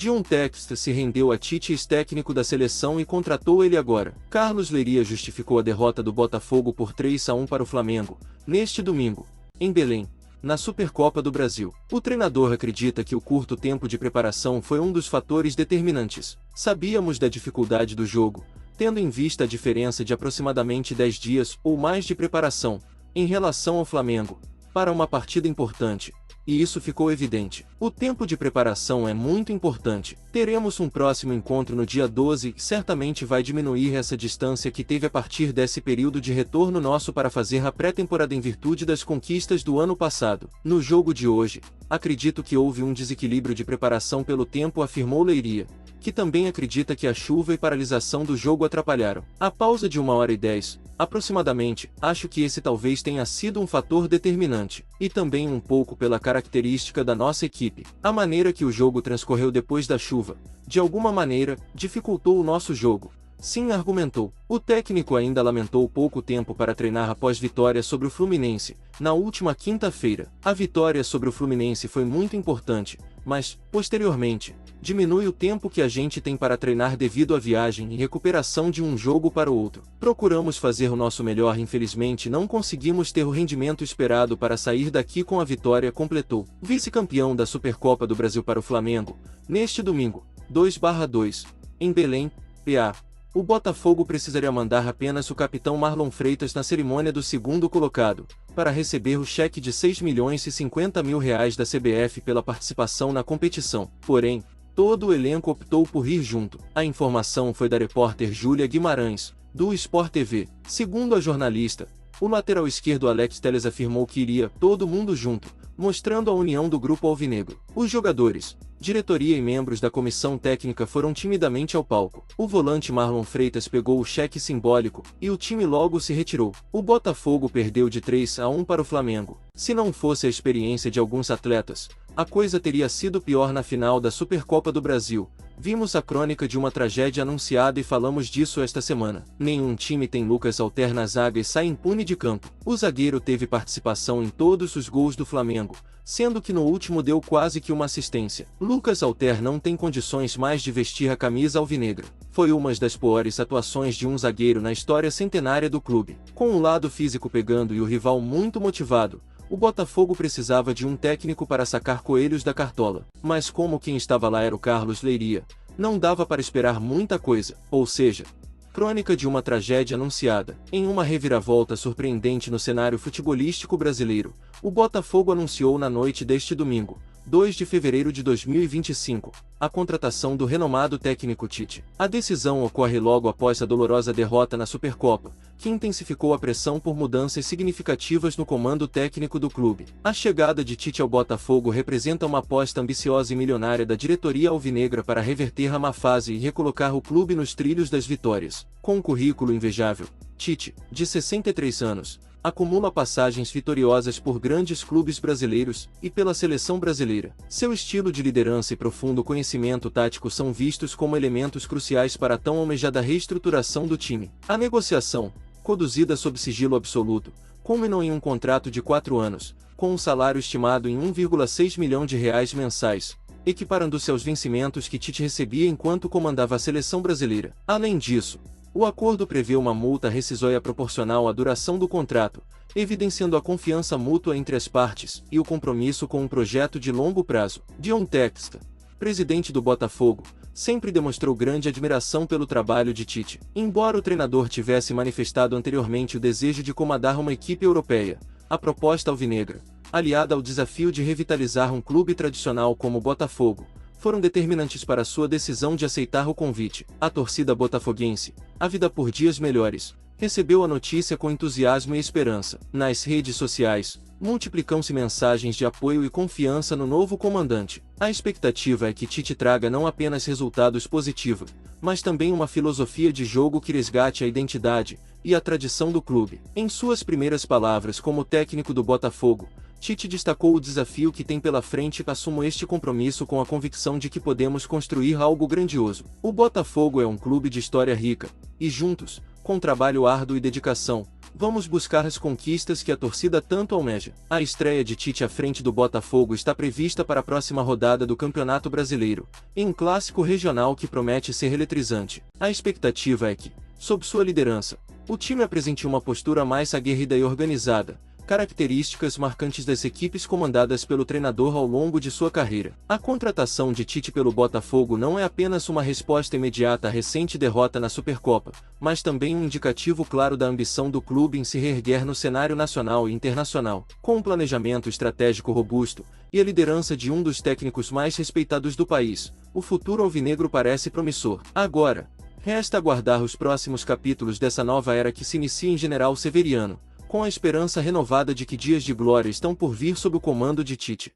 John Textor se rendeu a Tite, ex-técnico da seleção, e contratou ele agora. Carlos Leiria justificou a derrota do Botafogo por 3-1 para o Flamengo, neste domingo, em Belém, na Supercopa do Brasil. O treinador acredita que o curto tempo de preparação foi um dos fatores determinantes. Sabíamos da dificuldade do jogo, tendo em vista a diferença de aproximadamente 10 dias ou mais de preparação, em relação ao Flamengo, para uma partida importante. E isso ficou evidente. O tempo de preparação é muito importante. Teremos um próximo encontro no dia 12 e certamente vai diminuir essa distância que teve a partir desse período de retorno nosso para fazer a pré-temporada em virtude das conquistas do ano passado. No jogo de hoje, acredito que houve um desequilíbrio de preparação pelo tempo, afirmou Leiria, que também acredita que a chuva e paralisação do jogo atrapalharam. A pausa de 1h10, aproximadamente, acho que esse talvez tenha sido um fator determinante, e também um pouco pela característica da nossa equipe. A maneira que o jogo transcorreu depois da chuva, de alguma maneira, dificultou o nosso jogo. Sim, argumentou. O técnico ainda lamentou pouco tempo para treinar após vitória sobre o Fluminense, na última quinta-feira. A vitória sobre o Fluminense foi muito importante, mas, posteriormente, diminui o tempo que a gente tem para treinar devido à viagem e recuperação de um jogo para o outro. Procuramos fazer o nosso melhor, infelizmente não conseguimos ter o rendimento esperado para sair daqui com a vitória, completou. Vice-campeão da Supercopa do Brasil para o Flamengo, neste domingo, 2/2, em Belém, PA. O Botafogo precisaria mandar apenas o capitão Marlon Freitas na cerimônia do segundo colocado, para receber o cheque de R$6.050.000 da CBF pela participação na competição. Porém, todo o elenco optou por ir junto. A informação foi da repórter Júlia Guimarães, do Sport TV. Segundo a jornalista, o lateral esquerdo Alex Telles afirmou que iria todo mundo junto, mostrando a união do grupo alvinegro. Os jogadores, diretoria e membros da comissão técnica foram timidamente ao palco. O volante Marlon Freitas pegou o cheque simbólico, e o time logo se retirou. O Botafogo perdeu de 3-1 para o Flamengo. Se não fosse a experiência de alguns atletas, a coisa teria sido pior na final da Supercopa do Brasil. Vimos a crônica de uma tragédia anunciada e falamos disso esta semana. Nenhum time tem Lucas Alter na zaga e sai impune de campo. O zagueiro teve participação em todos os gols do Flamengo, sendo que no último deu quase que uma assistência. Lucas Alter não tem condições mais de vestir a camisa alvinegra. Foi uma das piores atuações de um zagueiro na história centenária do clube. Com o lado físico pegando e o rival muito motivado, o Botafogo precisava de um técnico para sacar coelhos da cartola. Mas como quem estava lá era o Carlos Leiria, não dava para esperar muita coisa. Ou seja, crônica de uma tragédia anunciada. Em uma reviravolta surpreendente no cenário futebolístico brasileiro, o Botafogo anunciou na noite deste domingo, 2 de fevereiro de 2025, a contratação do renomado técnico Tite. A decisão ocorre logo após a dolorosa derrota na Supercopa, que intensificou a pressão por mudanças significativas no comando técnico do clube. A chegada de Tite ao Botafogo representa uma aposta ambiciosa e milionária da diretoria alvinegra para reverter a má fase e recolocar o clube nos trilhos das vitórias. Com um currículo invejável, Tite, de 63 anos, acumula passagens vitoriosas por grandes clubes brasileiros e pela seleção brasileira. Seu estilo de liderança e profundo conhecimento tático são vistos como elementos cruciais para a tão almejada reestruturação do time. A negociação, conduzida sob sigilo absoluto, culminou em um contrato de 4 anos, com um salário estimado em R$1,6 milhão mensais, equiparando-se aos vencimentos que Tite recebia enquanto comandava a seleção brasileira. Além disso, o acordo prevê uma multa rescisória proporcional à duração do contrato, evidenciando a confiança mútua entre as partes e o compromisso com um projeto de longo prazo. John Textor, presidente do Botafogo, sempre demonstrou grande admiração pelo trabalho de Tite. Embora o treinador tivesse manifestado anteriormente o desejo de comandar uma equipe europeia, a proposta alvinegra, aliada ao desafio de revitalizar um clube tradicional como o Botafogo, foram determinantes para sua decisão de aceitar o convite. A torcida botafoguense, ávida por dias melhores, recebeu a notícia com entusiasmo e esperança. Nas redes sociais, multiplicam-se mensagens de apoio e confiança no novo comandante. A expectativa é que Tite traga não apenas resultados positivos, mas também uma filosofia de jogo que resgate a identidade e a tradição do clube. Em suas primeiras palavras como técnico do Botafogo, Tite destacou o desafio que tem pela frente e assumo este compromisso com a convicção de que podemos construir algo grandioso. O Botafogo é um clube de história rica, e juntos, com trabalho árduo e dedicação, Vamos buscar as conquistas que a torcida tanto almeja. A estreia de Tite à frente do Botafogo está prevista para a próxima rodada do Campeonato Brasileiro, em um clássico regional que promete ser eletrizante. A expectativa é que, sob sua liderança, o time apresente uma postura mais aguerrida e organizada, características marcantes das equipes comandadas pelo treinador ao longo de sua carreira. A contratação de Tite pelo Botafogo não é apenas uma resposta imediata à recente derrota na Supercopa, mas também um indicativo claro da ambição do clube em se reerguer no cenário nacional e internacional. Com um planejamento estratégico robusto e a liderança de um dos técnicos mais respeitados do país, o futuro alvinegro parece promissor. Agora, resta aguardar os próximos capítulos dessa nova era que se inicia em General Severiano, com a esperança renovada de que dias de glória estão por vir sob o comando de Tite.